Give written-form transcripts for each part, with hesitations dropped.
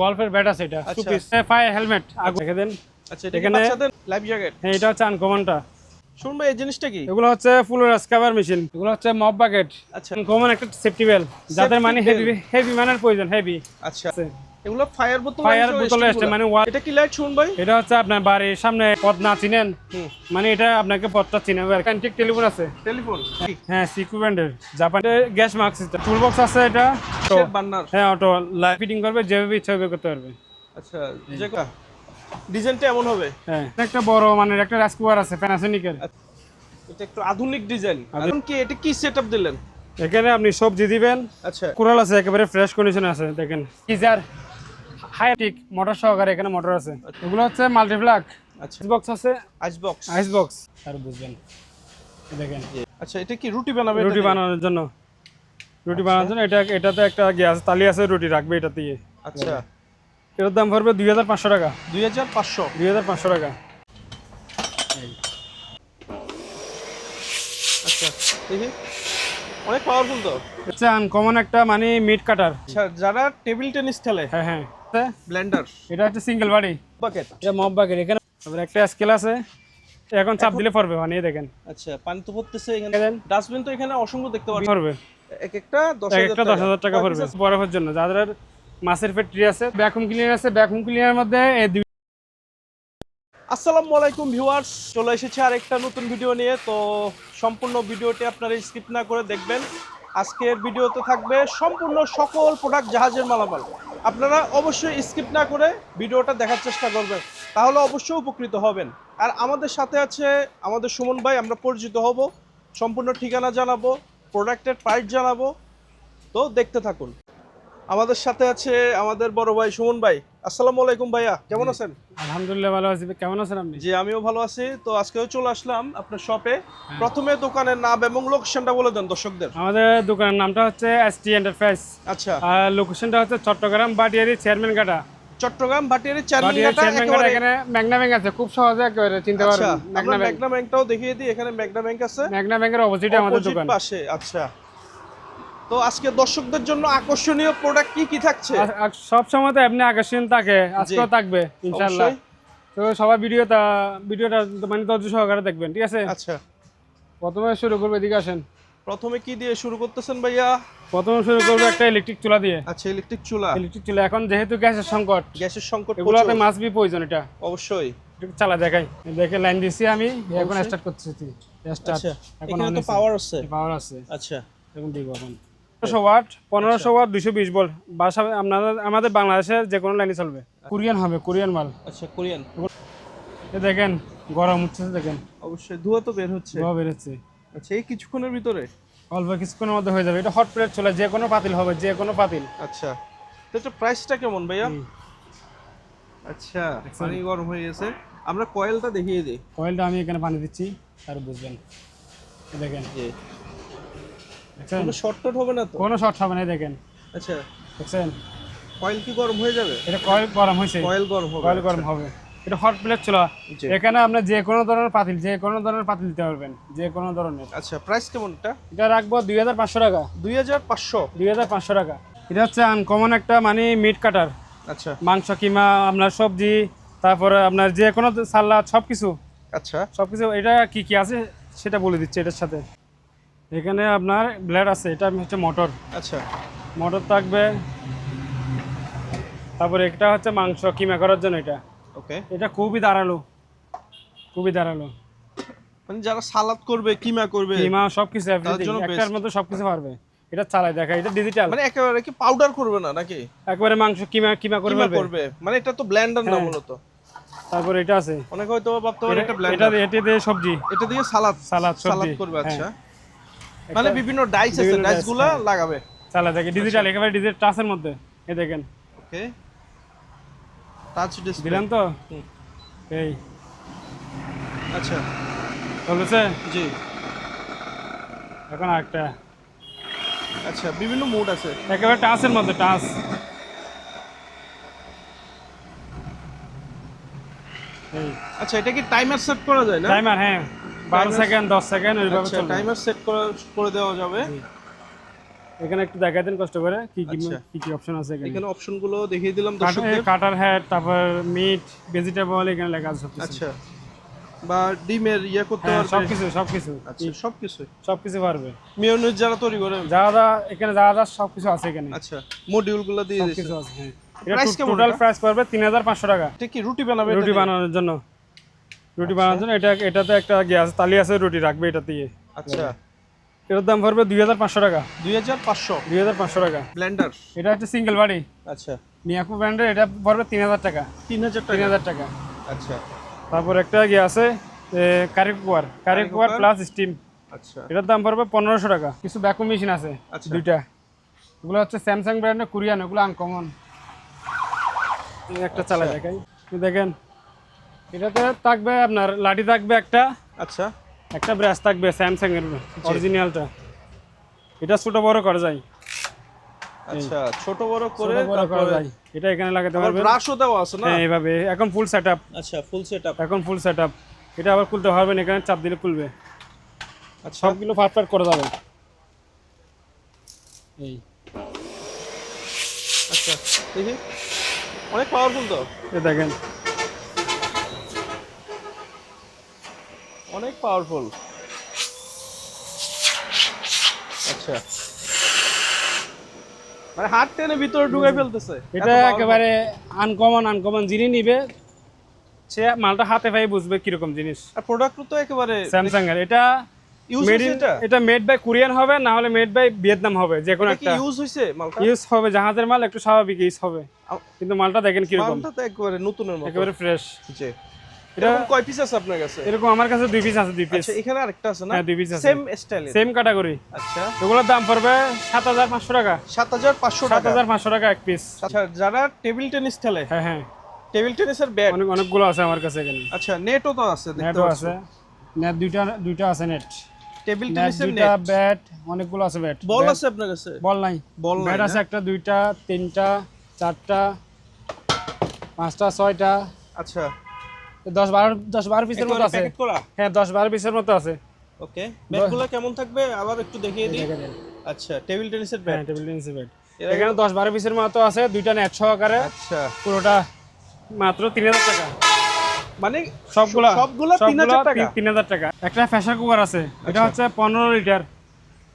গল্ফের bat আছে এটা two piece fire helmet আগে দেখে দেন। আচ্ছা এটা কি বাচ্চাদের লাইফ জ্যাকেট? হ্যাঁ এটা হচ্ছে আনকমনটা। শুনুন ভাই এই জিনিসটা কি? এগুলো হচ্ছে ফুল স্ক্রাবার মেশিন, এগুলো হচ্ছে মপ বাকেট। আচ্ছা আনকমন একটা সেফটি বেল, যাদের মানে হেভি মানের প্রয়োজন হেভি। আচ্ছা এগুলো ফায়ার বোতল আসছে মানে এটা কি লাইট শুনুন ভাই? এটা হচ্ছে আপনার বাড়ির সামনে পথ না চিনেন, মানে এটা আপনাকে পথটা চিনাবে। আর কানেক্টিং টেলিফোন আছে, টেলিফোন হ্যাঁ সিকু ব্র্যান্ডের, জাপানের gas mask system. Tool box আছে এটা, বার্নার, হ্যাঁ অটো লাইট ফিটিং করবে, যেভাবে ইচ্ছা হবে করতে পারবে। আচ্ছা যেটা ডিজাইনটা এমন হবে, হ্যাঁ একটা বড় মানে একটা রাইস কুকার আছে প্যানাসোনিকের, এটা একটু আধুনিক ডিজাইন। এখন কি এটা কি সেটআপ দিলেন? এখানে আপনি সবজি দিবেন, আচ্ছা কুড়াল আছে একেবারে ফ্রেশ কন্ডিশন আছে। দেখেন গিজার হাইটেক মোটর সহকারে এখানে মোটর আছে। এগুলো হচ্ছে মাল্টিপ্লাগ। আচ্ছা বক্স আছে, আইস বক্স আর বুঝবেন দেখেন। আচ্ছা এটা কি রুটি বানাবে? রুটি বানানোর জন্য, এটাতে একটা গ্যাস তালি আছে, রুটি রাখবে এটা দিয়ে। আচ্ছা এটার দাম পড়বে 2500 টাকা। 2500 টাকা। আচ্ছা দেখি অনেক পাওয়ারফুল তো। হচ্ছে আনকমন একটা মানে মিট কাটার। আচ্ছা যারা টেবিল টেনিস খেলে, হ্যাঁ হ্যাঁ ব্লেন্ডার, এটা হচ্ছে সিঙ্গেল বাড়ি বাকেট, এটা মপ বাকেট। এখানে তারপরে একটা স্কেল আছে, এখন চাপ দিলে পড়বে মানে দেখেন। আচ্ছা পানি তো পড়তেছে এখানে, ডাস্টবিন তো এখানে অসংখ্য দেখতে পাচ্ছেন, পড়বে এক একটা 10,000 টাকা পড়বে বরফের জন্য। যাদের মাছের ফ্যাক্টরি আছে, ভ্যাকুয়াম ক্লিনার আছে, ভ্যাকুয়াম ক্লিনারের মধ্যে আসসালামু আলাইকুম ভিউয়ার্স, চলে এসেছে আরেকটা নতুন ভিডিও নিয়ে। তো সম্পূর্ণ ভিডিওটি আপনারা স্কিপ না করে দেখবেন। আজকের ভিডিওতে থাকবে সম্পূর্ণ সকল প্রোডাক্ট জাহাজের মালামাল। আপনারা অবশ্যই স্কিপ না করে ভিডিওটা দেখার চেষ্টা করবেন, তাহলে অবশ্যই উপকৃত হবেন। আর আমাদের সাথে আছে আমাদের সুমন ভাই, আমরা পরিচিত হব, সম্পূর্ণ ঠিকানা জানাবো, প্রোডাক্টের প্রাইস জানাবো। তো দেখতে থাকুন। আমাদের সাথে আছে আমাদের বড় ভাই সুমন ভাই। আসসালামু আলাইকুম ভাইয়া, কেমন আছেন? আলহামদুলিল্লাহ ভালো আছি, কেমন আছেন আপনি? জি আমিও ভালো আছি। তো আজকেও চলে আসলাম আপনার শপে। প্রথমে দোকানের নাম এবং লোকেশনটা বলে দেন দর্শকদের। আমাদের দোকানের নামটা হচ্ছে এসটি এন্টারপ্রাইজ। আচ্ছা আর লোকেশনটা হচ্ছে চট্টগ্রাম বাটিয়ারি চেয়ারম্যান ঘাটা। চট্টগ্রাম ভাটিয়ারি চেয়ারম্যান ঘাটা, এখানে ম্যাগনা ব্যাংক আছে, খুব সহজে একেবারে চিনতে পারবেন। ম্যাগনা ব্যাংকটাও দেখিয়ে দিই, এখানে ম্যাগনা ব্যাংক আছে, ম্যাগনা ব্যাংকের অপোজিটে আমাদের দোকান পাশে। আচ্ছা তো আজকে দর্শকদের জন্য আকর্ষণীয় প্রোডাক্ট কি কি থাকছে? সব সময় তো আপনি আকর্ষণ থাকে, আজকেও থাকবে ইনশাআল্লাহ। তো সবাই ভিডিওটা মানে ধৈর্য সহকারে দেখবেন, ঠিক আছে? আচ্ছা প্রথমে শুরু করবো, এদিকে আসেন। প্রথমে কি দিয়ে শুরু করতেছেন ভাইয়া? প্রথমে শুরু করবো একটা ইলেকট্রিক চুলা দিয়ে। আচ্ছা ইলেকট্রিক চুলা। এখন যেহেতু গ্যাসের সংকট, এগুলোতে মাছ বি প্রয়োজন, এটা অবশ্যই চালা দেখাই। দেখে লাইন দিছি আমি, এখন স্টার্ট করতেছি। আচ্ছা এখানে তো পাওয়ার আছে। আচ্ছা এখন দিব এখন 1500 ওয়াট 220 ভোল্ট। বাসা আমাদের বাংলাদেশের যে কোনো লাইনে চলবে। কোরিয়ান হবে, কোরিয়ান মাল। আচ্ছা কোরিয়ান। দেখেন গরম হচ্ছে, দেখেন অবশ্যই ধোঁয়া তো বের হচ্ছে। আচ্ছা এই কিছুক্ষণের ভিতরে, অল্প কিছুক্ষণের মধ্যে হয়ে যাবে। এটা হট প্লেট চলে, যে কোনো পাতিল হবে, যে কোনো পাতিল। আচ্ছা তো এটা প্রাইসটা কেমন ভাইয়া? আচ্ছা পানি গরম হয়ে গেছে, আমরা কয়েলটা দেখিয়ে দিই। কয়েলটা আমি এখানে পানি দিচ্ছি, আর বুঝবেন। দেখেন কোনো শর্টকাট হবে না তো? কোনো শর্ট হবে না, দেখেন। আচ্ছা দেখছেন কয়েল কি গরম হয়ে যাবে? এটা কয়েল গরম হয়েছে, কয়েল গরম হবে। এটা হট প্লেট চলা। এখানে আপনি যে কোনো ধরনের পাতিল দিতে পারবেন, যে কোনো ধরনের। আচ্ছা প্রাইস কেমন এটা রাখবো 2500 টাকা। 2500 টাকা। এটা হচ্ছে আনকমন একটা মানে মিট কাটার। আচ্ছা মাংস কিমা, আপনার সবজি, তারপরে আপনার যে কোনো সালাদ, সবকিছু। আচ্ছা সবকিছু। এটা কি কি আছে সেটা বলে দিচ্ছি এটার সাথে। এখানে আপনার ব্লেড আছে, এটা হচ্ছে মোটর। আচ্ছা মোটর থাকবে। তারপরে এটা হচ্ছে মাংস কিমা করার জন্য। ওকে এটা খুবই ধারালো। মানে যারা সালাদ করবে, কিমা সবকিছু একটার মধ্যে সবকিছু পারবে। এটা চালাই দেখা, এটা ডিজিটাল। মানে একেবারে কি পাউডার করবে না নাকি? একবারে মাংস কিমা করবে। মানে এটা তো ব্লেন্ডার না মূলত। তারপরে এটা আছে, অনেকে হয়তো ভাবতে পারে এটা ব্লেন্ডার। এটা দিয়ে সবজি, এটা দিয়ে সালাদ করবে। আচ্ছা মানে বিভিন্ন ডাইস আছে, ডাইসগুলো লাগাবে, চালা দেখে ডিজিটাল, একেবারে ডিজিটাল টাচের মধ্যে। এই দেখেন, ওকে টাচ ডিসপ্লে দিলাম তো। এই আচ্ছা চলেছে জি। এখন আরেকটা, আচ্ছা বিভিন্ন মোড আছে, একেবারে টাচের মধ্যে, টাচ। এই আচ্ছা এটা কি টাইমার সেট করা যায় না? টাইমার, হ্যাঁ 12 সেকেন্ড 10 সেকেন্ড ওইভাবে আচ্ছা চলবে। টাইমার সেট করে দেওয়া যাবে। এখানে একটু দেখাই দেন কষ্ট করে কি কি আচ্ছা। কি কি অপশন আছে এখানে। এখানে অপশনগুলো দেখিয়ে দিলাম দর্শকদের। কাটার হেড, তারপর মিট, ভেজিটেবল, এখানে লেখা আছে সবকিছু। আচ্ছা, বা ডিমের ইয়ে করতে হ্যাঁ, পারবে। সবকিছু সবকিছু আচ্ছা, সবকিছু সবকিছু পারবে। মিওনিজ যারা তৈরি করে। যা যা এখানে যা যা সবকিছু আছে এখানে। আচ্ছা, মডিউলগুলো দিয়ে দিয়েছে। সবকিছু আছে, হ্যাঁ। Price এটা কেমন টোটাল এটা? প্রাইস পড়বে 3500 টাকা। এটা কি রুটি বানাবে? রুটি বানানোর জন্য, রুটি বানানোর জন্য এটাতে একটা গ্যাস তালি আছে, রুটি রাখবে এটা দিয়ে। আচ্ছা, এটার দাম পড়বে 2500 টাকা। 2500। 2500 টাকা। ব্লেন্ডার। এটা হচ্ছে সিঙ্গেল বাড়ি, আচ্ছা, মিয়াকো ব্র্যান্ডের। এটা পড়বে 3000 টাকা। 3000 টাকা। 3000 টাকা। আচ্ছা, তারপর একটা আছে কারি কুয়ার প্লাস স্টিম। আচ্ছা, এটার দাম পড়বে 1500 টাকা। কিছু ভ্যাকুম মেশিন আছে আচ্ছা। দুইটা, এগুলো হচ্ছে স্যামসাং ব্র্যান্ডের, কোরিয়ান, এগুলো আনকমন। একটা চালা দেখাই, দেখেন। এটাতে থাকবে আপনার লাঠি থাকবে একটা, আচ্ছা, একটা ব্রাশ থাকবে স্যামসাং এর অরিজিনালটা। এটা ছোট বড় করা যায়। আচ্ছা, ছোট বড় করে ছোট বড় করা তারপরে যায়। এটা এখানে লাগাতে আবার পারবেন। ব্রাশও দেওয়া আছে না? হ্যাঁ, এইভাবে। এখন ফুল সেটআপ। আচ্ছা, ফুল সেটআপ। এখন ফুল সেটআপ। এটা আবার খুলতে পারবেন, এখানে চাপ দিলে খুলবে। আচ্ছা, সবগুলো পারফেক্ট করা যাবে। এই আচ্ছা, দেখি। অনেক পাওয়ারফুল তো। এটা দেখেন। অনেক পাওয়ারফুল। আচ্ছা, মানে হাত টেনে ভিতরে ঢুকে ফেলতেছে। এটা একেবারে আনকমন যিনি নিবে সে মালটা হাতে পাই বুঝবে কিরকম জিনিস। আর প্রোডাক্ট তো একেবারে স্যামসাং এর। এটা ইউজ মেড হইছে এটা? এটা মেড বাই কোরিয়ান হবে, না হলে মেড বাই ভিয়েতনাম হবে, যে কোনো এটা কি একটা ইউজ হইছে মালটা? ইউজ হবে। জাহাজের মাল একটু স্বাভাবিক ইউজ হবে, কিন্তু মালটা দেখেন কিরকম, মালটা তো একেবারে নতুনের মতো। একেবারে ফ্রেশ। জি। এটা এটা কয় পিস আছে আপনার কাছে? এরকম আমার কাছে 2 পিস আছে, 2 পিস। আচ্ছা, এখানে আরেকটা আছে না? হ্যাঁ, 2 পিস আছে, সেম স্টাইলের। Same category. আচ্ছা, এগুলোর দাম পড়বে 7500 টাকা। 7500 টাকা। 7500 টাকা এক পিস। আচ্ছা, যারা টেবিল টেনিস খেলে, হ্যাঁ হ্যাঁ, টেবিল টেনিসের ব্যাট। অনেকগুলো আছে আমার কাছে এখানে। আচ্ছা, নেটও তো আছে দেখতে নেটও পাচ্ছি। আছে, নেট দুইটা আছে নেট। টেবিল নেট টেনিসের দুইটা, নেট। ব্যাট অনেকগুলো আছে। ব্যাট, বল আছে আপনার কাছে? বল নাই। বল নাই ব্যাট না? আছে একটা, দুইটা, তিনটা, চারটা, পাঁচটা, ছয়টা, আচ্ছা, 10-12 পিসের মতো আছে। প্যাকেট করা। হ্যাঁ, 10-12 পিসের মতো আছে। ওকে, ব্যাটগুলো কেমন থাকবে আবার একটু দেখিয়ে দিই। দেখে দেন। আচ্ছা, টেবিল টেনিসের হ্যাঁ, ব্যাট। Table টেনিসের bat. এর এখানে 10-12 পিসের মতো আছে, দুইটা নেট সহকারে। আচ্ছা, পুরোটা মাত্র 3000 টাকা। মানে সবগুলা সবগুলা 3000 টাকা। 3000 টাকা। একটা প্রেসার কুকার আছে, এটা হচ্ছে 15 লিটার।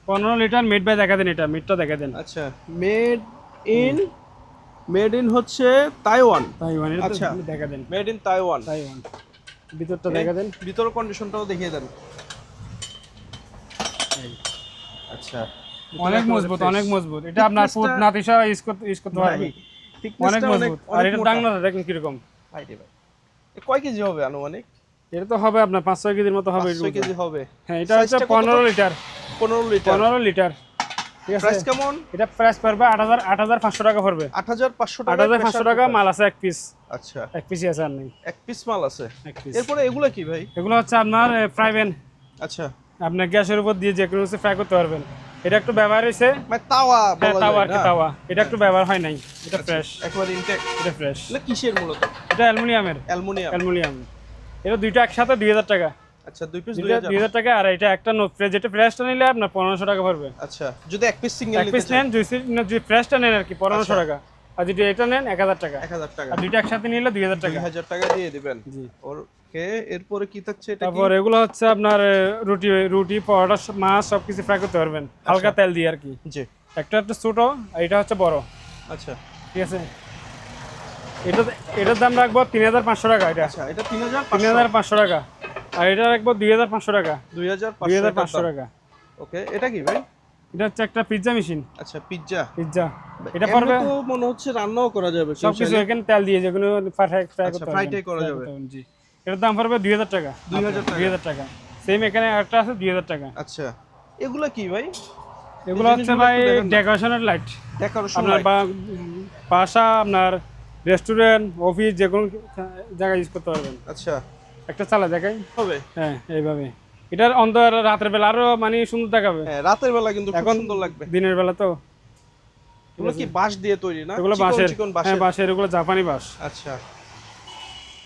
15 লিটার মেড বাই দেখা দেন, এটা মিটটা দেখা দেন। আচ্ছা, মেড ইন হচ্ছে তাইওয়ান। তাইওয়ান। আচ্ছা, দেখা দেন, মেড ইন তাইওয়ান। তাইওয়ান। ভিতরটা দেখা দেন। ভিতর কন্ডিশনটাও দেখিয়ে দেন। আচ্ছা, অনেক মজবুত, অনেক মজবুত। এটা আপনার ফুট নাতিশা ইউজ করতে পারবে। অনেক মজবুত। আর এটা ডাংনাটা দেখেন কিরকম। কয় কেজি হবে আনুমানিক? এটা তো হবে আপনার 5-6 কেজির মতো হবে। 500 কেজি হবে। হ্যাঁ, এটা হচ্ছে 15 লিটার। 15 লিটার। 15 লিটার। ঠিক আছে। প্রাইস কেমন? এটা প্রাইস পড়বে 8500 টাকা পড়বে। 8500 টাকা। 8500 টাকা মাল আছে এক পিস। আচ্ছা, এক পিসই আছে, আর নেই। এক পিস মাল আছে। এক পিস। এরপরে এগুলো কি ভাই? এগুলো হচ্ছে আপনার ফ্রাই প্যান। আচ্ছা, আপনার গ্যাসের উপর দিয়ে যে কোনো কিছু ফ্রাই করতে পারবেন। এটা একটু ব্যবহার হয়েছে। মানে তাওয়া হ্যাঁ, বলা তাওয়া যায় আর কি, না? তাওয়া। এটা একটু ব্যবহার হয় নাই, এটা ফ্রেশ, একবার ইনটেক। এটা ফ্রেশ। এটা কিসের মূলত? এটা অ্যালুমিনিয়ামের। অ্যালুমিনিয়াম। এটা দুইটা একসাথে 2000 টাকা। আচ্ছা, দুই পিস 2000 টাকা। আর এটা একটা যেটা ফ্রেশটা নিলে আপনার 1500 টাকা পড়বে। আচ্ছা, যদি এক পিস সিঙ্গেল এক নিতে পিস চান নেন, যদি ফ্রেশটা নেন আর কি 1500 টাকা। আর যদি এটা নেন 1000 টাকা। 1000 টাকা। আর দুইটা একসাথে নিলে 2000 টাকা। 2000 টাকা দিয়ে দিবেন। জি। ওকে, এরপরে কি থাকছে এটা? কি তারপর এগুলো হচ্ছে আপনার রুটি পরোটা, মাছ সবকিছু ফ্রাই করতে পারবেন হালকা তেল দিয়ে আর কি। জি। একটা ছোট, আর এটা হচ্ছে বড়। আচ্ছা, ঠিক আছে। এটার দাম রাখবো 3500 টাকা। এটা আচ্ছা, এটা 3500 3500 টাকা। আর এটা রাখবো 2500 টাকা। 2500 টাকা। ওকে, এটা কি ভাই? এটা হচ্ছে একটা পিৎজা মেশিন। আচ্ছা, পিৎজা। এটা পড়বে, তো মনে হচ্ছে রান্নাও করা যাবে সবকিছু এখানে তেল দিয়ে যে কোনো ফ্রাই করতে পারবেন। ফ্রাইটাই করা যাবে। জি। এটার দাম পড়বে 2000 টাকা। 2000 টাকা। সেম এখানে একটা আছে 2000 টাকা। আচ্ছা, এগুলা কি ভাই? এগুলো হচ্ছে ভাই ডেকোরেশনের লাইট। ডেকোরেশন আপনার বাসা, আপনার রেস্টুরেন্ট, অফিস, যে কোনো জায়গায় ইউজ করতে পারবেন। আচ্ছা, একটা চালা দেখাই হবে। হ্যাঁ, এইভাবে। এটার অন্তর রাতের বেলা আরো মানে সুন্দর দেখাবে। হ্যাঁ, রাতের বেলা কিন্তু খুব এখন সুন্দর লাগবে। দিনের বেলা তো এগুলো কি বাঁশ দিয়ে তৈরি না? এগুলো বাঁশের। চিকন হ্যাঁ, বাঁশের। এগুলো জাপানি বাঁশ। আচ্ছা,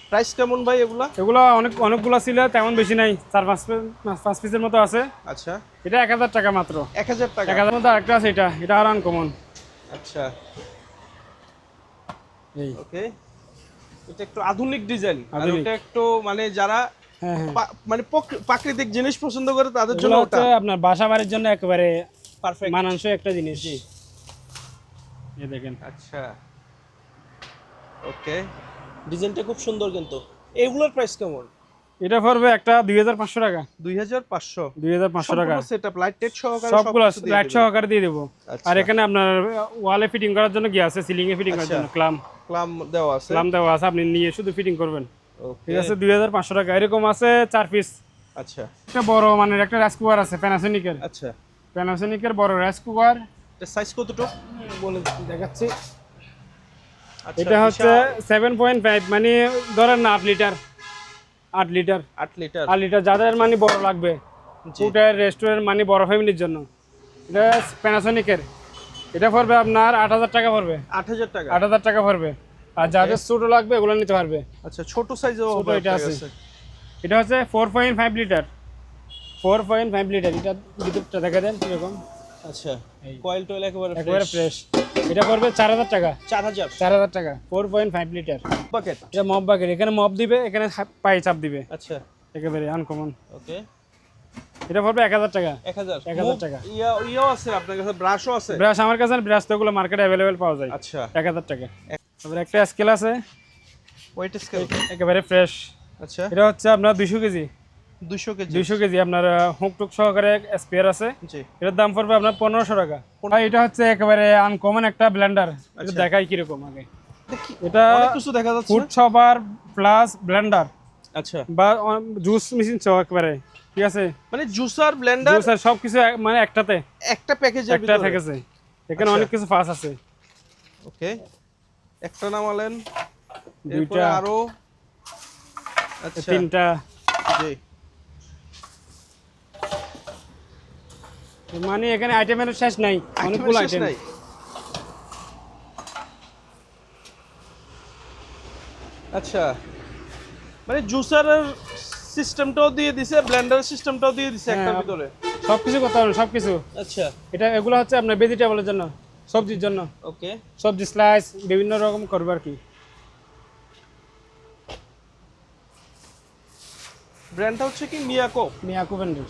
প্রাইস কেমন ভাই এগুলা? এগুলো অনেকগুলো ছিল, তেমন বেশি নাই, 4-5 পিসের মতো আছে। আচ্ছা, এটা 1000 টাকা মাত্র। 1000 টাকা। 1000 মধ্যে আরেকটা আছে, এটা আর আনকমন। আচ্ছা, এই ওকে, এটা একটু আধুনিক ডিজাইন, আর আধুনিক। ওটা একটু মানে যারা হ্যাঁ হ্যাঁ, মানে প্রাকৃতিক জিনিস পছন্দ করে তাদের এগুলো জন্য হচ্ছে ওটা আপনার বাসা বাড়ির জন্য একেবারে পারফেক্ট। মানানসই একটা জিনিস। জি, এই দেখেন। আচ্ছা, ওকে, ডিজাইনটা খুব সুন্দর। কিন্তু এগুলোর প্রাইস কেমন? এটা পড়বে একটা 2500 টাকা। 2500 2500 টাকা সেটআপ লাইট টেট সহকারে সবগুলো সবকিছু দিয়ে লাইট দিবেন। সহকারে দিয়ে দেবো। আচ্ছা। আর এখানে আপনার ওয়ালে ফিটিং করার জন্য কি আছে, সিলিং এ ফিটিং করার আচ্ছা। জন্য ক্লাম দেওয়া আছে। দেওয়া আছে, আপনি নিয়ে শুধু ফিটিং করবেন। ওকে, ঠিক আছে, 2500 টাকা। এরকম আছে 4 পিস। আচ্ছা একটা বড় মানের একটা রাইস কুকার আছে প্যানাসোনিকের। আচ্ছা, প্যানাসোনিকের বড় রাইস কুকার, এটা সাইজ কতটুকু বলে দেখাচ্ছি। আচ্ছা, এটা হচ্ছে 7.5, মানে ধরেন না 8 লিটার 8 লিটার 8 লিটার। 8 লিটার যাদের মানে বড় লাগবে, জি, হোটেল রেস্টুরেন্ট মানে বড় ফ্যামিলির জন্য। এটা প্যানাসোনিকের। এটা পড়বে আপনার 8000 টাকা পড়বে। 8000 টাকা। 8000 টাকা পড়বে। আর যাদের ছোট লাগবে এগুলো নিতে পারবে। আচ্ছা, ছোট সাইজও ছোট এটা আছে। এটা হচ্ছে 4.5 লিটার। 4.5 লিটার। এটা ভিতরটা দেখা দেন কিরকম, আচ্ছা, এই। কয়েল টয়েল একেবারে একেবারে ফ্রেশ। এটা পড়বে 4000 টাকা। 4000 4000 টাকা 4.5 লিটার। বাকেট। এটা মপ বাকেট, এখানে মপ দিবে, এখানে পায়ে চাপ দিবে, আচ্ছা, একেবারে আনকমন। ওকে, এটা পড়বে 1000 টাকা। 1000 1000 টাকা। ইয়াও আছে আপনার কাছে, ব্রাশও আছে? ব্রাশ আমার কাছে ব্রাশ তো এগুলো মার্কেটে অ্যাভেলেবেল পাওয়া যায়। আচ্ছা, 1000 টাকা। তারপরে একটা স্কেল আছে, ওয়েট স্কেল। একেবারে ফ্রেশ। আচ্ছা, এটা হচ্ছে আপনার 200 কেজি। 200 কেজি। 200 কেজি আপনার হুক টুক সহকারে স্পেয়ার আছে। জি, এটার দাম পড়বে আপনার 1500 টাকা। আর এটা হচ্ছে একেবারে আনকমন একটা ব্লেন্ডার। এটা আচ্ছা। দেখাই কিরকম আগে। এটা অনেক কিছু দেখা যাচ্ছে। ফুড শপার প্লাস ব্লেন্ডার আচ্ছা, বা জুস মেশিন সহ একেবারে, ঠিক আছে, মানে জুসার, ব্লেন্ডার জুসার সবকিছু মানে একটাতে, একটা প্যাকেজের একটা ভিতরে। প্যাকেজে। এখানে আচ্ছা। অনেক কিছু ফাস আছে। ওকে, একটা নামালেন, এরপরে দুইটা, আরো, আচ্ছা, তিনটা। জি, মানে এখানে আইটেমের শেষ নাই, অনেকগুলো আইটেমের শেষ আইটেম। নাই। আচ্ছা, মানে জুসারের সিস্টেমটাও দিয়ে দিছে, ব্লেন্ডার সিস্টেমটাও দিয়ে দিছে একটার হ্যাঁ। ভিতরে। সবকিছু করতে পারবেন, সবকিছু। আচ্ছা, এটা এগুলো হচ্ছে আপনার ভেজিটেবলের জন্য, সবজির জন্য, ওকে, সবজি স্লাইস বিভিন্ন রকম করবে আর কি। ব্র্যান্ডটা হচ্ছে কি মিয়াকো। মিয়াকো ব্র্যান্ডের।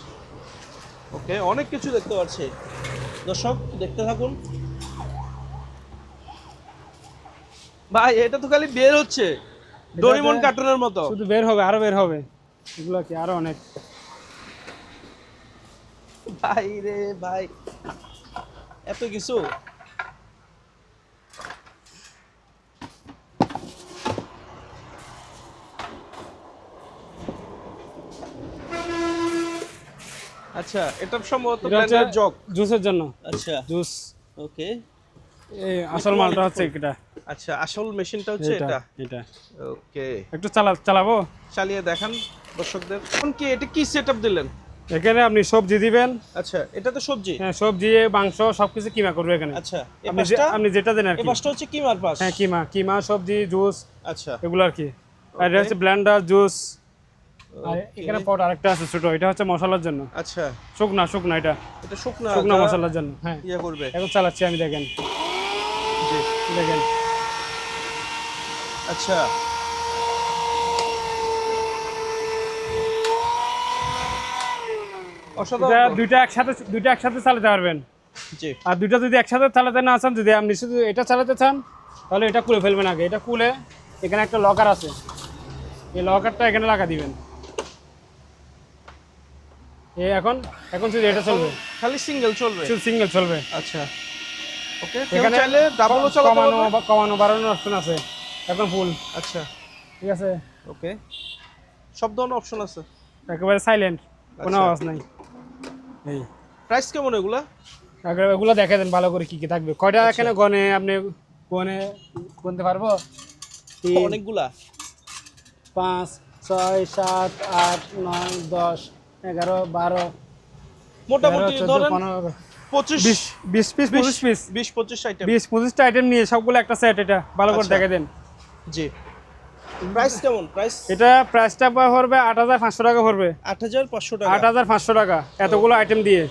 ওকে, অনেক কিছু দেখতে পাচ্ছি, দর্শক দেখতে থাকুন। ভাই এটা তো খালি বের হচ্ছে ডোরিমন কার্টুনের মতো। শুধু বের হবে, আরো বের হবে। এগুলো কি আরো অনেক। ভাই রে ভাই, এত কিছু। আচ্ছা, এটা সম্ভবত এটা হচ্ছে ব্লেন্ডার জগ। জুসের জন্য। আচ্ছা, জুস। ওকে, এই আসল মালটা হচ্ছে এটা। আচ্ছা, আসল মেশিনটা হচ্ছে এটা এটা। এটা ওকে, একটু চালাবো। চালিয়ে দেখান দর্শকদের। এখন কি এটা কি সেটআপ দিলেন? এখানে আপনি সবজি দিবেন। আচ্ছা, এটা তো সবজি। হ্যাঁ, সবজি মাংস সবকিছু কিমা করবে এখানে। আচ্ছা, এই আপনি পাশটা, আপনি যেটা দেন আর এই কি। পাশটা হচ্ছে কিমার পাশ। হ্যাঁ, কিমা সবজি জুস আচ্ছা, এগুলো আর কি। আর এটা হচ্ছে ব্লেন্ডার জুস। আর Okay. এখানে পট আরেকটা আছে ছোট, এটা হচ্ছে মশলার জন্য। আচ্ছা, শুকনা এটা এটা শুকনা শুকনা যারা মশলার জন্য। হ্যাঁ, ইয়ে করবে। এখন চালাচ্ছি আমি, দেখেন জি, দেখেন। আচ্ছা, এটা অসাধারণ। দুইটা একসাথে চালাতে পারবেন। জি, আর দুইটা যদি একসাথে চালাতে না চান, যদি আপনি শুধু এটা চালাতে চান, তাহলে এটা খুলে ফেলবেন আগে। এটা খুলে এখানে একটা লকার আছে, এই লকারটা এখানে লাগা দিবেন। এখন শুধু এটা চলবে, খালি সিঙ্গেল চলবে। শুধু সিঙ্গেল চলবে। আচ্ছা, ওকে, এখানে চাইলে ডাবলও চালাতে পারবে। কমানো বাড়ানোর অপশন আছে। এখন ফুল, আচ্ছা, ঠিক আছে, ওকে, সব ধরনের অপশন আছে। একেবারে সাইলেন্ট, কোনো আচ্ছা। আওয়াজ নাই। এই প্রাইস কেমন এগুলা? আগে এগুলো দেখে দেন ভালো করে কি কি থাকবে। কয়টা আচ্ছা। এখানে আপনি গুনতে পারবো? 3, অনেকগুলা। 5, 6, 7, 8, 9, 10, 11, 12, মোটামুটি 13, 14, ধরেন 15, 25 20 পিস, 25 পিস, 20-25 আইটেম। 20-25টা আইটেম নিয়ে সবগুলো একটা সেট। এটা ভালো করে আচ্ছা। দেখে দেন। জি, প্রাইস কেমন প্রাইস? এটা প্রাইসটা পড়বে 8500 টাকা পড়বে। 8500 টাকা। 8500 টাকা এতগুলো আইটেম দিয়ে।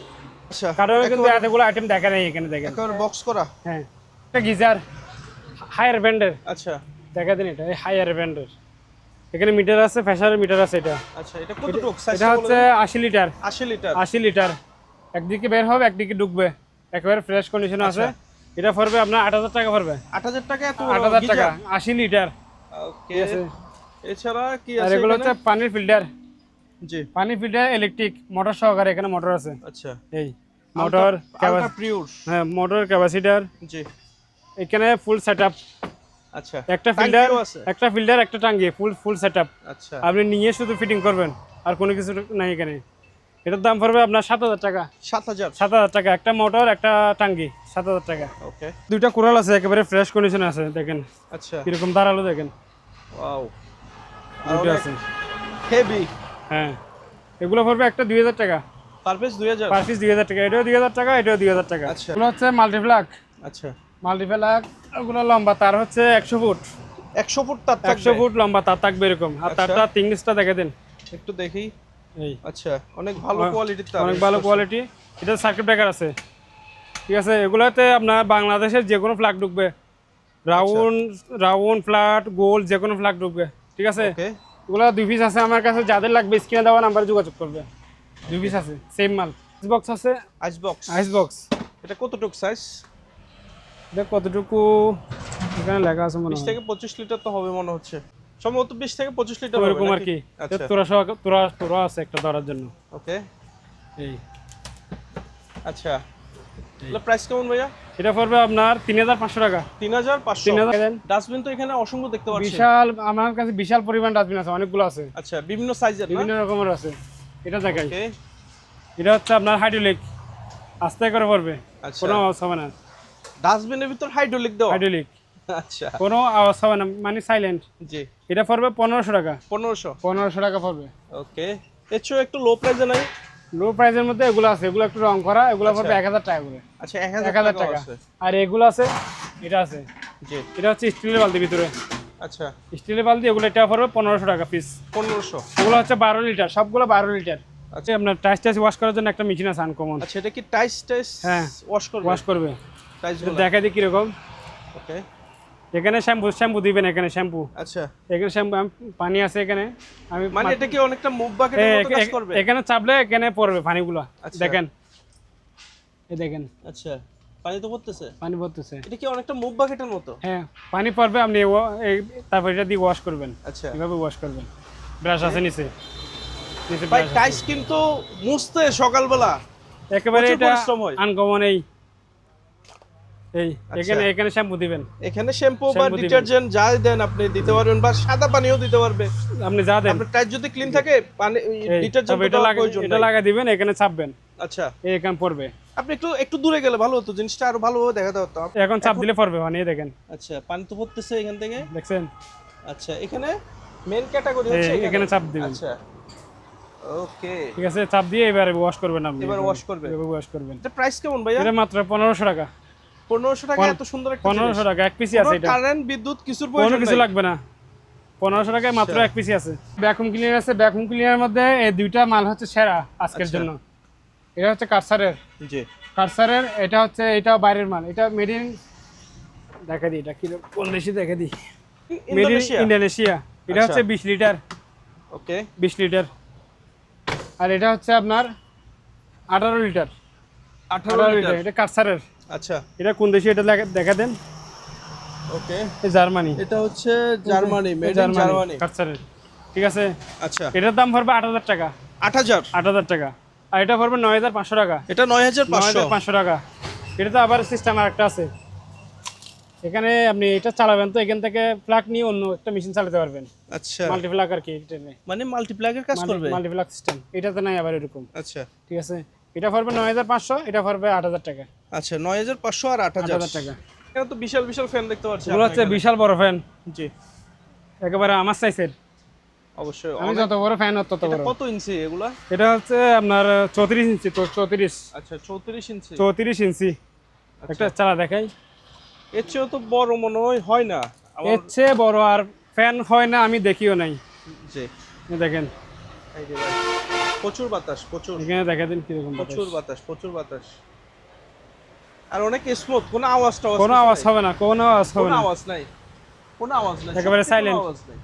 আচ্ছা, কারণ কিন্তু এতগুলো আইটেম দেখা নেই এখানে, দেখেন একেবারে বক্স করা। হ্যাঁ, একটা গিজার হায়ার ব্র্যান্ডের। আচ্ছা দেখা দিন, এটা হায়ার ব্র্যান্ডের। এখানে মিটার আছে, প্রেসারের মিটার আছে। এটা আচ্ছা, এটা কতটুকু সাইজ? এটা হচ্ছে 80 লিটার। 80 লিটার। 80 লিটার একদিকে বের হবে, একদিকে ঢুকবে, একেবারে ফ্রেশ কন্ডিশনে আছে। এটা পড়বে আপনার 8000 টাকা পড়বে। 8000 টাকা এত 8000 টাকা 80 লিটার। ওকে, ঠিক আছে। এছাড়া কি আর আছে এগুলো এখানে? হচ্ছে পানির ফিল্টার। জি, পানি ফিল্টার ইলেকট্রিক মোটর সহকারে, এখানে মোটর আছে। আচ্ছা, এই মোটর আলট্রা পিওর। হ্যাঁ, মোটর ক্যাপাসিটার। জি, এখানে ফুল সেটআপ। আচ্ছা, একটা ফিল্টার, টাঙ্কিও আছে। একটা টাঙ্গি, ফুল সেটআপ। আচ্ছা, আপনি নিয়ে শুধু ফিটিং করবেন, আর কোনো কিছু নাই এখানে। এটার দাম পড়বে আপনার 7000 টাকা। 7000। 7000 টাকা একটা মোটর, একটা টাঙ্গি, 7000 টাকা। ওকে, দুইটা কোরাল আছে, একেবারে ফ্রেশ কন্ডিশনে আছে। দেখেন আচ্ছা, কিরকম দাঁড়ালো, দেখেন ওয়াও, দুটো আছে। হেভি। হ্যাঁ, এগুলো পড়বে একটা 2000 টাকা। Per piece 2000। পার পিস 2000 টাকা। এটাও 2000 টাকা, এটাও 2000 টাকা। আচ্ছা। এগুলো হচ্ছে মাল্টিপ্লাগ। আচ্ছা, মাল্টিপ্লাগ ওগুলো লম্বা তার হচ্ছে 100 ফুট। 100 ফুট তার 100 থাকবে। ফুট লম্বা তার থাকবে এরকম। আর আচ্ছা। তারটা থিকনেসটা দেখে দেন। একটু দেখি। এই আচ্ছা, অনেক ভালো কোয়ালিটির তার। অনেক ভালো কোয়ালিটি। এটা সার্কিট ব্রেকার আছে। ঠিক আছে, এগুলোতে আপনার বাংলাদেশের যে কোনো ফ্ল্যাগ ঢুকবে, রাউন্ড ফ্ল্যাট, গোল, যে কোনো ফ্ল্যাগ ঢুকবে। ঠিক আছে, ওকে, এগুলো 2 পিস আছে আমার কাছে। যাদের লাগবে স্ক্রিনে দেওয়া নাম্বারে যোগাযোগ করবে। 2 পিস আছে, সেম মাল। আইস বক্স আছে। আইস বক্স। আইস বক্স এটা কতটুকু সাইজ? দেখ কতটুকু এখানে লেখা আছে, মনে 20 হয় থেকে 25 লিটার তো হবে মনে হচ্ছে। সম্ভবত 20 থেকে 25 লিটার হবে ওরকম আর নাকি? কি। আচ্ছা, তোরা আছে একটা ধরার জন্য। ওকে, এই আচ্ছা। এগুলো প্রাইস কেমন ভাইয়া? এটা পড়বে আপনার 3500 টাকা। 3500। 3000। ডাস্টবিন তো এখানে অসংখ্য দেখতে পাচ্ছি। বিশাল, আমার কাছে বিশাল পরিমাণ ডাস্টবিন আছে, অনেকগুলো আছে, আচ্ছা, বিভিন্ন সাইজের না? বিভিন্ন রকমের আছে। এটা দেখাই। ওকে, এটা হচ্ছে আপনার হাইড্রোলিক, আস্তে করে পড়বে, আচ্ছা। কোনো আওয়াজ হবে না। ডাস্টবিনের ভিতর হাইড্রোলিক দাও? হাইড্রোলিক, আচ্ছা, কোনো আওয়াজ হবে না, মানে সাইলেন্ট। জি। এটা পড়বে 1500 টাকা। 1500। 1500 টাকা পড়বে। ওকে, এর চেয়ে একটু লো প্রাইসে নাই? লো প্রাইসের মধ্যে এগুলো আছে, এগুলো একটু রং করা, এগুলো পড়বে 1000 টাকা করে। আচ্ছা, 1000 1000 টাকা টাকা। আছে। আর এগুলো আছে, এটা আছে, জি, এটা হচ্ছে স্টিলের বালতির ভিতরে। আচ্ছা, স্টিলের বালতি, এগুলো এটা পড়বে 1500 টাকা পিস। 1500। এগুলো হচ্ছে 12 লিটার, সবগুলো 12 লিটার। আচ্ছা। আচ্ছা, আপনার টাইস ওয়াশ করার জন্য একটা মেশিন আছে আনকমন। আচ্ছা, এটা কি টাইস হ্যাঁ, ওয়াশ করবে? ওয়াশ করবে। টাইসগুলো দেখা দিই কিরকম। ওকে, এখানে শ্যাম্পু দিবেন, এখানে শ্যাম্পু, আচ্ছা। এখানে শ্যাম্পু, পানি আছে এখানে। আমি মানে এটা কি অনেকটা মুভ বাকেটের মতো কাজ করবে? এখানে চাপলে এখানে পড়বে পানিগুলো। আচ্ছা। দেখেন, এই দেখেন আচ্ছা, পানি তো পড়তেছে। পানি পড়তেছে। এটা কি অনেকটা মুভ বাকেটের মতো? হ্যাঁ, পানি পড়বে, আপনি তারপর এটা দিয়ে ওয়াশ করবেন। আচ্ছা, এভাবে ওয়াশ করবেন। ব্রাশ আছে নিচে, ভাই brush আছে। টাইস কিন্তু মুছতে সকালবেলা একেবারে প্রচুর এটা পরিশ্রম হয়। আনকমন। এই আচ্ছা। এখানে শ্যাম্পু দিবেন, এখানে শ্যাম্পু বা শ্যাম্পু দিবেন। ডিটারজেন্ট যাই দেন আপনি দিতে পারবেন, বা সাদা পানিও দিতে পারবে। আপনি যা দেন। আপনার টাইস যদি ক্লিন থাকে পানি ডিটারজেন্ট এটা লাগাই দিবেন, এখানে চাপবেন, আচ্ছা, এখানে পড়বে। আপনি একটু দূরে গেলে ভালো হতো, জিনিসটা আরো ভালোভাবে দেখাতে হতো। এখন চাপ দিলে পড়বে পানি, দেখেন, আচ্ছা, পানি তো পড়তেছে এখান থেকে। দেখছেন? আচ্ছা, এখানে মেন ক্যাটাগরি হচ্ছে এখানে চাপ দিবেন। আচ্ছা, ওকে, ঠিক আছে, চাপ দিয়ে এবারে ওয়াশ করবেন আপনি। এবার ওয়াশ করবে। এভাবে ওয়াশ করবেন। এটা প্রাইস কেমন ভাইয়া? এটা মাত্র 1500 টাকা। 1500 টাকা এত সুন্দর একটা 1500 টাকা এক পিসি আছে। এটা কারেন্ট বিদ্যুৎ কিছুর কোনো প্রয়োজন কিছু নাই। লাগবে না। 1500 টাকায় মাত্র এক পিসি আছে। ভ্যাকুম ক্লিনার আছে। ভ্যাকুম ক্লিনারের মধ্যে এই দুইটা মাল হচ্ছে সেরা আজকের আচ্ছা। জন্য। এটা হচ্ছে কারসারের। জি, এটা হচ্ছে, এটাও বাইরের মাল। এটা মেড ইন, দেখা দিই এটা কি কোন দেশে, দেখা দিই, মেড ইন ইন্দোনেশিয়া। এটা হচ্ছে 20 লিটার। ওকে, 20 লিটার। আর এটা হচ্ছে আপনার 18 লিটার। 18 লিটার। এটা কারসারের। আচ্ছা, এটা কোন দেশে, এটা দেখা দেন। ওকে, এই জার্মানি। এটা হচ্ছে জার্মানি, মেড ইন জার্মানি। কারসারের। ঠিক আছে, আচ্ছা, এটার দাম পড়বে 8000 টাকা। 8000। 8000 টাকা। আর এটা পড়বে 9500 টাকা। এটা 9500। 9500 টাকা। এটা তো আবার সিস্টেম আরেকটা আছে। এখানে আপনি এটা চালাবেন, তো এখান থেকে প্লাগ নিয়ে অন্য একটা মেশিন চালাতে পারবেন। আচ্ছা, মাল্টিপ্লাগ আর কি, মানে মাল্টিপ্লাগের কাজ করবে। মাল্টিপ্লাগ সিস্টেম এটাতে নাই আবার এরকম। আচ্ছা, ঠিক আছে, এটা পড়বে 9500, এটা পড়বে 8000 টাকা। আচ্ছা, 9500 আর 8000 টাকা। এখানে তো বিশাল বিশাল ফ্যান দেখতে পাচ্ছি। এগুলো হচ্ছে বিশাল বড় ফ্যান, জি, একেবারে আমার সাইজের। অবশ্যই। আমি যত বড় ফ্যান তত এটা বড়। কত ইঞ্চি এগুলা? এটা হচ্ছে আপনার 34 ইঞ্চি। তো 34। আচ্ছা, 34 ইঞ্চি। 34 ইঞ্চি। একটা চালা দেখাই। এর চেয়েও তো বড় মনে হয় না আমার। এর চেয়ে বড় আর ফ্যান হয় না, আমি দেখিও নাই। জি এই দেখেন, এই যে ভাই প্রচুর বাতাস, প্রচুর এখানে দেখা দিন কিরকম প্রচুর বাতাস, প্রচুর বাতাস, আর অনেক স্মুথ, কোনো আওয়াজ টাওয়াজ কোনো কিছু আওয়াজ নাই? হবে না, কোনো আওয়াজ হবে কোনো না, আওয়াজ নাই, কোনো আওয়াজ নাই, একেবারে সত্যি কোনো silent। আওয়াজ নাই।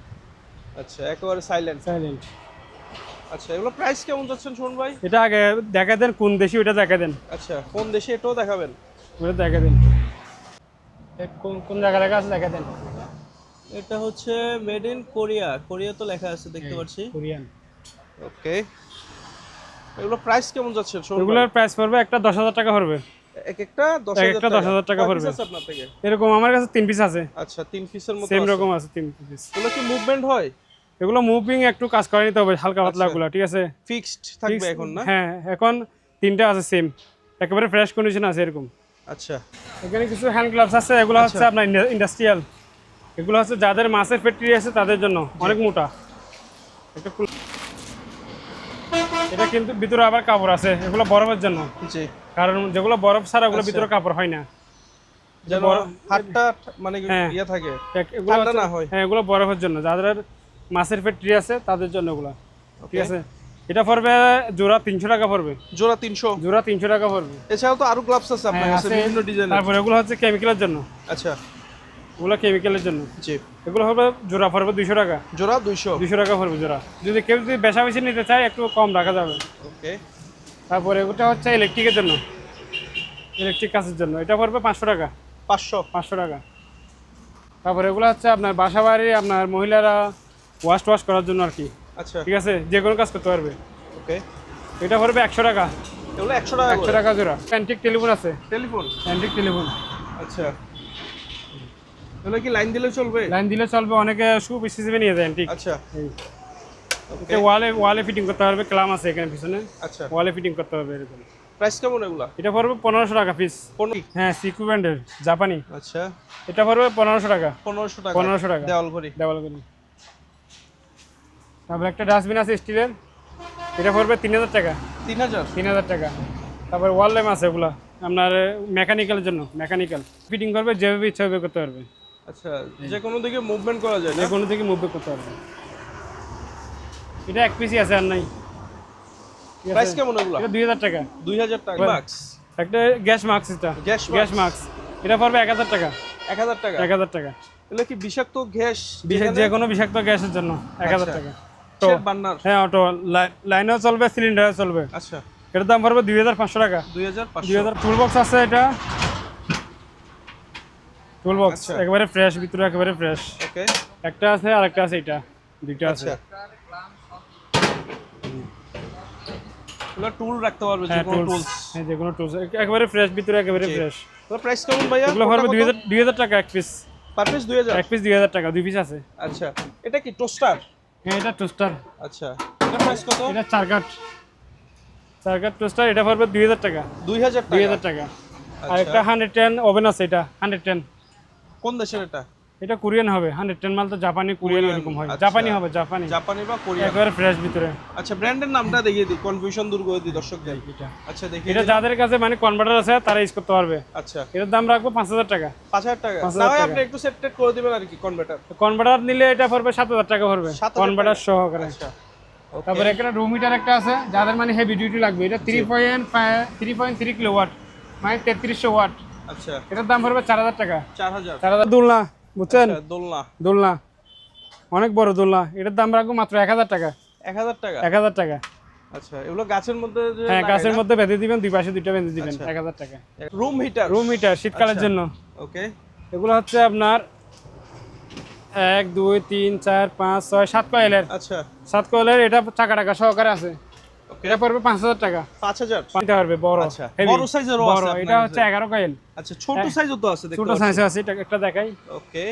আচ্ছা, একেবারে সাইলেন্ট। সাইলেন্ট। আচ্ছা, এগুলো প্রাইস কেমন যাচ্ছেন শুনুন ভাই? এটা আগে দেখা দেন কোন দেশি, ওটা দেখা দেন, আচ্ছা, কোন দেশে এটাও দেখাবেন? ওটা দেখা দেন, কোন কোন জায়গা লেখা আছে দেখা দেন। এটা হচ্ছে মেড ইন কোরিয়া, কোরিয়া তো লেখা আছে দেখতে পাচ্ছি। কোরিয়ান। ওকে, এগুলো প্রাইস কেমন যাচ্ছে শুনুন ভাই? এগুলোর প্রাইস পড়বে একটা 10,000 টাকা পড়বে। এক একটা এক একটা 10,000 টাকা কয় পড়বে। piece আছে আপনার থেকে? এরকম আমার কাছে 3 পিস আছে, আচ্ছা, 3 পিসের মতো সেম আছে। রকম আছে 3 পিস। এগুলো কি মুভমেন্ট হয়? এগুলো মুভিং একটু কাজ করে নিতে হবে, হালকা পাতলা আচ্ছা। গুলো, ঠিক আছে? ফিক্সড থাকবে Fixed- এখন না? হ্যাঁ, এখন 3টা আছে সেম, একেবারে ফ্রেশ কন্ডিশন আছে এরকম। আচ্ছা, এখানে কিছু হ্যান্ড গ্লাভস আছে, এগুলো হচ্ছে আপনার ইন্ডাস্ট্রিয়াল, এগুলো হচ্ছে যাদের মাছের ফ্যাক্টরি আছে তাদের জন্য, অনেক মোটা। এটা কিন্তু ভিতরে আবার কাপড় আছে, এগুলো বরফের জন্য, জি, কারণ যেগুলো বরফ ছাড়া ওগুলো আচ্ছা। ভিতরে কাপড় হয় না। যেন হাতটা মানে হ্যাঁ। ইয়ে থাকে, এগুলো ঠান্ডা হচ্ছে- না হয়। হ্যাঁ, এগুলো বরফের জন্য, যাদের মাছের ফ্যাক্টরি আছে তাদের জন্য এগুলো, ঠিক Okay. আছে? এটা পড়বে জোড়া 300 টাকা পড়বে, জোড়া 300। জোড়া 300 টাকা পড়বে। এছাড়াও তো আরো গ্লাভস আছে আপনার হ্যাঁ, কাছে আছে। বিভিন্ন ডিজাইনের। তারপরে এগুলো হচ্ছে কেমিক্যালের জন্য, আচ্ছা, ওগুলো কেমিক্যালের জন্য, জি, এগুলো হবে জোড়া পড়বে 200 টাকা, জোড়া 200। 200 টাকা পড়বে জোড়া। যদি কেউ যদি বেশা বেশি নিতে চায় একটু কম রাখা যাবে। ওকে, তারপরে ওটা হচ্ছে ইলেকট্রিকের জন্য, ইলেকট্রিক কাজের জন্য, এটা পড়বে 500 টাকা, 500। 500 টাকা। তারপরে এগুলো হচ্ছে আপনার বাসা বাড়ি, আপনার মহিলারা ওয়াশ করার জন্য আর কি, আচ্ছা, ঠিক আছে? যে কোনো কাজ করতে পারবে। ওকে, এটা পড়বে 100 টাকা, এগুলো 100 টাকা 100 করে। টাকা জোড়া। অ্যান্টিক টেলিফোন আছে, টেলিফোন। অ্যান্টিক টেলিফোন, আচ্ছা, এগুলো কি লাইন দিলে চলবে? লাইন দিলে চলবে, অনেকে সুপ হিসেবে নিয়ে যায় অ্যান্টিক। আচ্ছা, এটা ওয়ালে ফিটিং করতে পারবে, ক্লাম আছে এখানে পিছনে, আচ্ছা, ওয়ালে ফিটিং করতে হবে এরকম। প্রাইস কেমন এগুলা? এটা পড়বে 1500 টাকা পিস। 15। হ্যাঁ, সিকু ব্র্যান্ডের, জাপানি। আচ্ছা, এটা পড়বে 1500 টাকা, 1500 টাকা। 1500 টাকা দেওয়াল ঘড়ি। দেওয়াল করি। তারপরে একটা ডাস্টবিন আছে স্টিলের, এটা পড়বে 3000 টাকা, 3000। 3000 টাকা। তারপর ওয়াল ল্যাম্প আছে, ওগুলা আপনার মেকানিক্যালের জন্য, মেকানিক্যাল ফিটিং করবে, যেভাবে ইচ্ছা হবে করতে পারবে, আচ্ছা, যে কোনো দিকে মুভমেন্ট করা যায় না? যে কোনো থেকে মুভ করতে পারবে। এটা এক পিসই আছে, আর নাই। ঠিক আছে? প্রাইস কেমন এগুলা? এটা 2000 টাকা। 2000 টাকা মাক্স। একটা গ্যাস মাস্ক, এটা গ্যাস গ্যাস মাস্ক, এটা পড়বে 1000 টাকা, 1000 টাকা। 1000 টাকা। এগুলো কি বিষাক্ত গ্যাস? যে কোনো বিষাক্ত গ্যাসের জন্য 1000 টাকা। তো বার্নার। হ্যাঁ, অটো লাইনেও চলবে, সিলিন্ডারও চলবে। আচ্ছা, এটার দাম পড়বে 2500 টাকা। 2500। 2000। টুল বক্স আছে, এটা টুল বক্স আচ্ছা। একেবারে ফ্রেশ, ভিতরে একেবারে ফ্রেশ। ওকে, একটা আছে আর একটা আছে, এটা দুইটা আছে। আচ্ছা, এগুলো টুল রাখতে পারবে, যে হ্যাঁ, কোনো টুলস, টুলস। হ্যাঁ, যে কোনো টুলস একেবারে ফ্রেশ, ভিতরে একেবারে ফ্রেশ। এগুলো প্রাইস কেমন ভাইয়া? এগুলো পড়বে 2000 টাকা এক পিস। Per piece 2000। এক পিস 2000 টাকা, দুই পিস আছে। আচ্ছা, এটা কি টোস্টার? হ্যাঁ, এটা টোস্টার, আচ্ছা, এটা প্রাইস কত? এটা চার কাট টোস্টার, এটা পড়বে 2000 টাকা, 2000 টাকা। 2000 টাকা। আর আচ্ছা। একটা 110 ওভেন আছে, এটা 110, কোন দেশের এটা? এটা কোরিয়ান হবে। 110 মাল তো জাপানি, কোরিয়ান এরকম হয়। আচ্ছা। জাপানি হবে, জাপানি, জাপানি বা কোরিয়ান। একেবারে ফ্রেশ ভিতরে। আচ্ছা, ব্র্যান্ডের নামটা দেখিয়ে দিই, কনফিউশন দূর করে দিই দর্শকদের। এটা আচ্ছা, দেখি। এটা যাদের কাছে মানে কনভার্টার আছে তারা ইউজ করতে পারবে। আচ্ছা, এটার দাম রাখবো 5000 টাকা। 5000 টাকা। 5000 না হয় টাকা। আপনি একটু সেট করে দিবেন আর কি, কনভার্টার। কনভার্টার নিলে এটা পড়বে 7000 টাকা পড়বে, 7000 কনভার্টার টাকা। সহকারে। আচ্ছা, তারপরে এখানে রুম হিটার একটা আছে, যাদের মানে হেভি ডিউটি লাগবে, এটা 3.3 কিলোওয়াট, মানে 3300 ওয়াট। আচ্ছা, এটার দাম পড়বে 4000 টাকা। 4000। 4000 দোলনা, বুঝছেন? আচ্ছা, দোলনা। দোলনা অনেক বড় দোলনা, এটার দাম রাখবো মাত্র 1000 টাকা। 1000 টাকা। 1000 টাকা। আচ্ছা, এগুলো গাছের মধ্যে যে হ্যাঁ, লাগায় গাছের না? মধ্যে বেঁধে দিবেন, দুই পাশে দুইটা বেঁধে দিবেন, আচ্ছা। 1000 টাকা। Room heater. রুম হিটার শীতকালের আচ্ছা। জন্য। ওকে, এগুলো হচ্ছে আপনার 1 2 3 4 5 6 7 কয়েলের, আচ্ছা, 7 কয়েলের, এটা চাকা টাকা সহকারে আছে। এটা পড়বে 5000 টাকা। 5000। নিতে পারবে বড়, আচ্ছা, heavy, বড় সাইজেরও বড়। আছে আপনার এটা কাছে। হচ্ছে 11 কয়েল। আচ্ছা, ছোট সাইজও তো আছে দেখতে ছোট পাচ্ছি। সাইজ আছে, এটা একটা দেখাই। ওকে,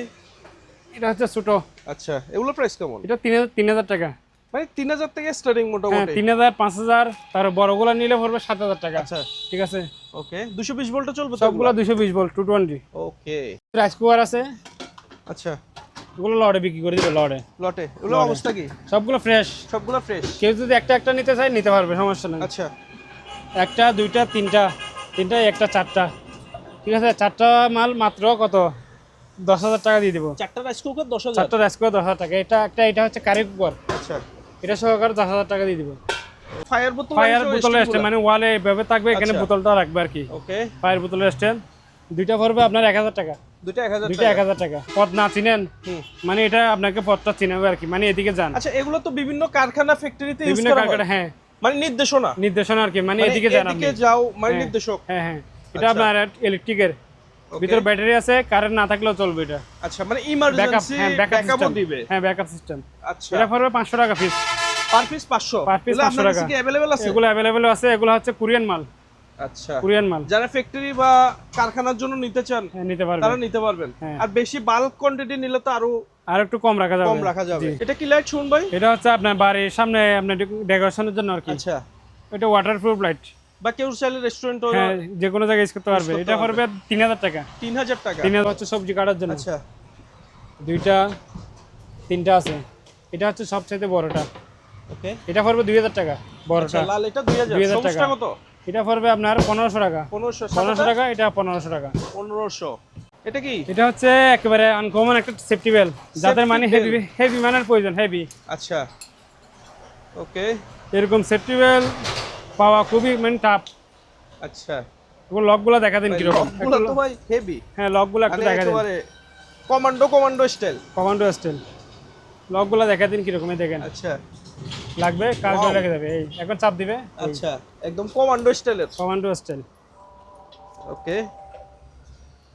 এটা হচ্ছে ছোট, আচ্ছা, এগুলো প্রাইস কেমন? এটা 3000 টাকা। মানে 3000 থেকে স্টার্টিং হ্যাঁ, মোটামুটি। 3000 5000, তার বড়গুলো নিলে পড়বে 7000 টাকা। আচ্ছা, ঠিক আছে? ওকে, 220 ভোল্টে চলবে তো সবগুলো 220 ভোল্ট 220। ওকে, রাইস কুকার আছে, আচ্ছা, এগুলো লড়ে বিক্রি করে দিবে, লড়ে। লটে এগুলো অবস্থা কি? সবগুলো ফ্রেশ, সবগুলো ফ্রেশ। কেউ যদি একটা নিতে চায় নিতে পারবে, সমস্যা নেই। আচ্ছা, একটা দুইটা তিনটা, একটা চারটা, ঠিক আছে? চারটা মাল মাত্র কত 10,000 টাকা দিয়ে দিব। চারটা রাইস কুকার 10,000। 4টা রাইস কুকার 10,000 টাকা। এটা হচ্ছে কারি কুকার, আচ্ছা, এটা সহকারে 10,000 টাকা দিয়ে দিব। ফায়ার বোতল, ফায়ার বোতলের স্ট্যান্ড মানে ওয়ালে এভাবে থাকবে, এখানে আচ্ছা। বোতলটা রাখবে আর কি। ওকে, ফায়ার বোতলের স্ট্যান্ড দুইটা পড়বে আপনার 1,000 টাকা। দুইটা 1000 দুইটা 1,000 টাকা। পথ না চিনেন মানে এটা আপনাকে পথটা চিনাবে আর কি, মানে এদিকে যান। আচ্ছা, এগুলো তো বিভিন্ন কারখানা ফ্যাক্টরিতে ইউজ বিভিন্ন করা কারখানা, হয়, হ্যাঁ মানে নির্দেশনা আর কি, মানে মানে এদিকে যান আপনি। এদিকে যাও মানে হ্যাঁ। নির্দেশক। হ্যাঁ হ্যাঁ, এটা আচ্ছা। আপনার ইলেকট্রিকের ভিতরে ব্যাটারি আছে, কারেন্ট না থাকলেও চলবে এটা। আচ্ছা, মানে ব্যাকআপ, ইমার্জেন্সি হ্যাঁ ব্যাকআপ ব্যাকআপও সিস্টেম দিবে। হ্যাঁ ব্যাকআপ সিস্টেম। আচ্ছা, এটা পড়বে 500 টাকা piece. Per piece 500। Per piece এগুলো 500 আপনার কাছে টাকা। কি अवेलेबल আছে? এগুলো अवेलेबल আছে, এগুলো হচ্ছে কোরিয়ান মাল। আচ্ছা, কোরিয়ান মাল যারা ফ্যাক্টরি বা কারখানার জন্য নিতে চান হ্যাঁ, নিতে পারবে। তারা নিতে পারবেন। হ্যাঁ। আর বেশি বাল্ক কোয়ান্টিটি নিলে তো আরো আর একটু কম রাখা যাবে। কম রাখা যাবে। জি। এটা কি লাইট শুন ভাই? এটা হচ্ছে আপনার বাড়ির সামনে আপনার ডেকোরেশনের জন্য আর কি। আচ্ছা, এটা ওয়াটারপ্রুফ লাইট। বা কেউ চাইলে রেস্টুরেন্টও হ্যাঁ, যে কোনো জায়গায় ইউজ করতে পারবে। করতে এটা পড়বে 3,000 টাকা। 3000 টাকা। 3,000 হচ্ছে সবজি কাটার জন্য। আচ্ছা, দুইটা তিনটা আছে। এটা হচ্ছে সবচেয়ে বড়টা, ওকে। এটা পড়বে 2,000 টাকা বড়টা। আচ্ছা, লাল এটা 2000। 2000 সবুজটা টাকা। কত? এটা পড়বে আপনার 1500 টাকা। 1500 টাকা, এটা 1500 টাকা। 1500। এটা কি? এটা হচ্ছে একেবারে আনকমন একটা সেফটি বেল, যাদের মানে Safety belt। হেভি মানের প্রয়োজন, হেভি। আচ্ছা, ওকে। এরকম সেফটি বেল পাওয়া খুবই মানে টাফ। আচ্ছা, এগুলো লকগুলো দেখা দিন কিরকম। লকগুলো তো ভাই হেভি। হ্যাঁ, লকগুলো একটু মানে দেখা দিন। একেবারে কমান্ডো স্টাইল। Commando style. লকগুলো দেখা দিন কিরকম, এই দেখেন। আচ্ছা, লাগবে কাজ Wow। লেগে যাবে। এই এখন চাপ দিবে। আচ্ছা, একদম কমান্ডো স্টাইলের। Commando style. ওকে।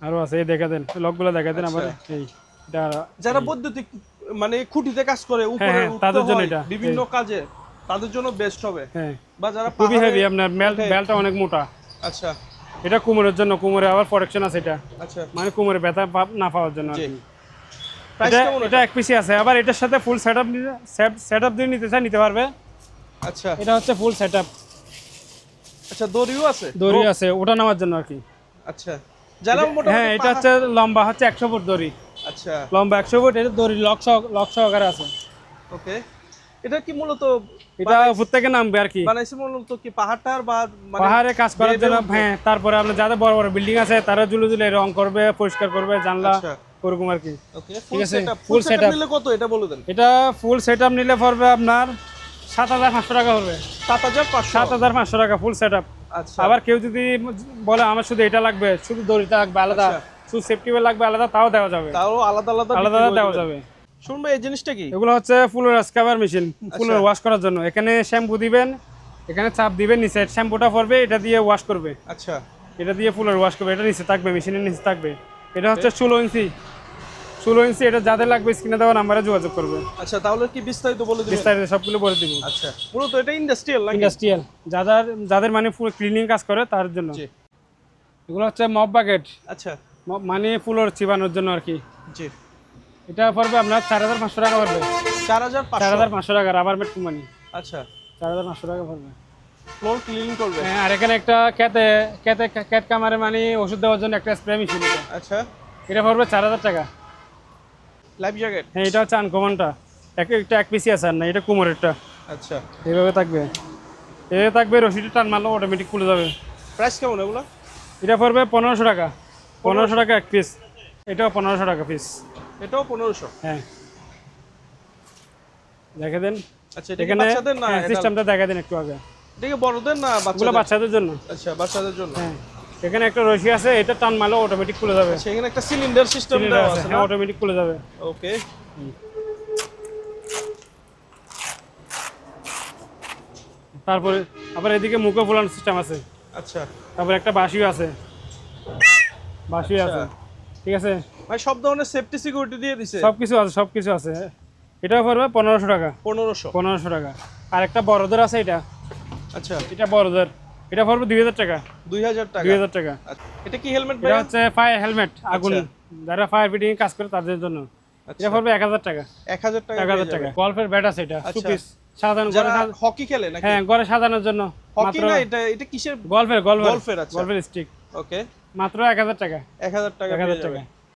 আরো আছে, এই দেখা দেন লকগুলো দেখা দেন আবার। আচ্ছা। এই এটা যারা বৈদ্যুতিক মানে খুঁটিতে কাজ করে, উপরে হ্যাঁ, উঠতে তাদের জন্য হয় এটা। বিভিন্ন কাজে, তাদের জন্য বেস্ট হবে। হ্যাঁ, বা যারা খুবই পাহাড়ে- হেভি। আপনার ওঠে। বেলটা অনেক মোটা। আচ্ছা, এটা কোমরের জন্য, কোমরে আবার প্রোটেকশন আছে এটা, আচ্ছা। মানে কোমরে ব্যথা না পাওয়ার জন্য আর জি। কি। প্রাইস এটা কেমন এটা এক পিসি আছে। আবার এটার সাথে ফুল সেটআপ দিয়ে নিতে চাই, নিতে পারবে। আচ্ছা, এটা হচ্ছে ফুল সেটআপ। আচ্ছা, দড়িও আছে? দড়ি আছে ওটা নেওয়ার জন্য আর কি। আচ্ছা, যারা মোটামুটি হ্যাঁ, এটা হচ্ছে লম্বা হচ্ছে 100 ফুট দড়ি। আচ্ছা, লম্বা 100 ফুট। এটা দড়ি লক সহকারে আছে। ওকে। এটা কি মূলত এটা উপর থেকে নামবে আর কি। বানাইছে মূলত কি পাহাড়টার বা মানে পাহাড়ে কাজ করার বেয়ে জন্য। উঠবে? হ্যাঁ, তারপরে আপনার যাদের বড় বড় বিল্ডিং আছে তারা ঝুলে রং করবে, পরিষ্কার করবে, জানলা আচ্ছা, ওরকম আর কি। ওকে। ঠিক আছে, ফুল full সেটআপ setup। নিলে কত এটা বলে দেন? এটা ফুল সেটআপ নিলে পড়বে আপনার 7,500 টাকা পড়বে। 7500। 7,500 টাকা ফুল সেটআপ। আচ্ছা, আবার কেউ যদি বলে আমার শুধু এটা লাগবে, শুধু দড়িটা লাগবে আলাদা, আচ্ছা। শুধু সেফটি বেল লাগবে আলাদা, তাও দেওয়া যাবে। তাও আলাদা আলাদা আলাদা বিক্রি করে দেওয়া দিবেন। যাবে। শুনবে এই জিনিসটা কি? এগুলো হচ্ছে ফুলের স্ক্রাবার মেশিন, ফুলের ওয়াশ করার জন্য। এখানে শ্যাম্পু দিবেন, এখানে চাপ দিবেন, নিচে শ্যাম্পুটা পড়বে, এটা দিয়ে ওয়াশ করবে। আচ্ছা, এটা দিয়ে ফুলের ওয়াশ করবে, এটা নিচে থাকবে, মেশিনের নিচে থাকবে। এটা হচ্ছে 16 ইঞ্চি। 16 ইঞ্চি। এটা যাদের লাগবে স্ক্রিনে দেওয়া নাম্বারে যোগাযোগ করবে। আচ্ছা, তাহলে কি বিস্তারিত বলে দিবেন? বিস্তারিত সবগুলো বলে দিব। আচ্ছা, মূলত এটা ইন্ডাস্ট্রিয়াল নাকি? ইন্ডাস্ট্রিয়াল, যাদের মানে ফুল ক্লিনিং কাজ করে তার জন্য। জি। এগুলো হচ্ছে মপ বাকেট, আচ্ছা, মানে ফুলের চিবানোর জন্য আর কি। জি। এটা পড়বে আপনার 4,500 টাকা পড়বে। 4500। 4,500 টাকা রাবার মেট কোম্পানি। আচ্ছা, 4,500 টাকা পড়বে। ফ্লোর ক্লিন করবে। হ্যাঁ, আর এখানে একটা ক্যাট কামারে মানে ওষুধ দেওয়ার জন্য একটা স্প্রে মেশিন। আচ্ছা, এটা পড়বে 4,000 টাকা। Life jacket. হ্যাঁ, এটা হচ্ছে আনকমনটা। একটা এক পিসি আছে আর না, এটা কোমরেরটা। আচ্ছা, এইভাবে থাকবে, এভাবে থাকবে, রশিটা টান মারলে অটোমেটিক খুলে যাবে। প্রাইস কেমন এগুলো? এটা পড়বে 1500 টাকা। 1500 টাকা এক পিস। এটাও 1500 টাকা পিস। এটাও 1500। হ্যাঁ, দেখে দেন। আচ্ছা, এটা কি এখানে বাচ্চাদের না এটা? সিস্টেমটা দেখা দেন একটু আগে। এটা কি বড়দের না এগুলো বাচ্চাদের? বাচ্চাদের জন্য। আচ্ছা, বাচ্চাদের জন্য। হ্যাঁ, এখানে একটা রশি আছে, এটা টান মারলে অটোমেটিক খুলে যাবে। সেখানে একটা সিলিন্ডার সিস্টেম দেওয়া আছে না? হ্যাঁ, অটোমেটিক খুলে যাবে। ওকে। তারপরে আবার এদিকে মুখে ফোলানোর সিস্টেম আছে। আচ্ছা, তারপরে একটা বাঁশিও আছে। বাঁশিও আছে। ঠিক আছে, ভাই সব ধরনের সেফটি সিকিউরিটি দিয়ে দিছে? সবকিছু আছে। এটা পড়বে 1500 টাকা। 1500। 1500 টাকা। আর একটা বড়দের আছে, এটা আচ্ছা, এটা বড়দের। এটা পড়বে 2000 টাকা। 2000 টাকা। 2000 টাকা। আচ্ছা, এটা কি হেলমেট ভাই? এটা হচ্ছে ফায়ার হেলমেট, আগুন আচ্ছা। যারা ফায়ার ফিটিং কাজ করে তাদের জন্য। আচ্ছা, এটা পড়বে 1000 টাকা। 1000 টাকা। 1000 টাকা। গল্ফের ব্যাট আছে, এটা আচ্ছা। টু পিস সাধারণ যারা ঘরে হকি খেলে নাকি? হ্যাঁ, ঘরে সাজানোর জন্য। হকি মাত্র না, এটা কিসের? গল্ফের গল্ফের। আচ্ছা, গল্ফের স্টিক। ওকে। মাত্র 1000 টাকা। 1000 টাকা 1000 পেয়ে যাবে। টাকা।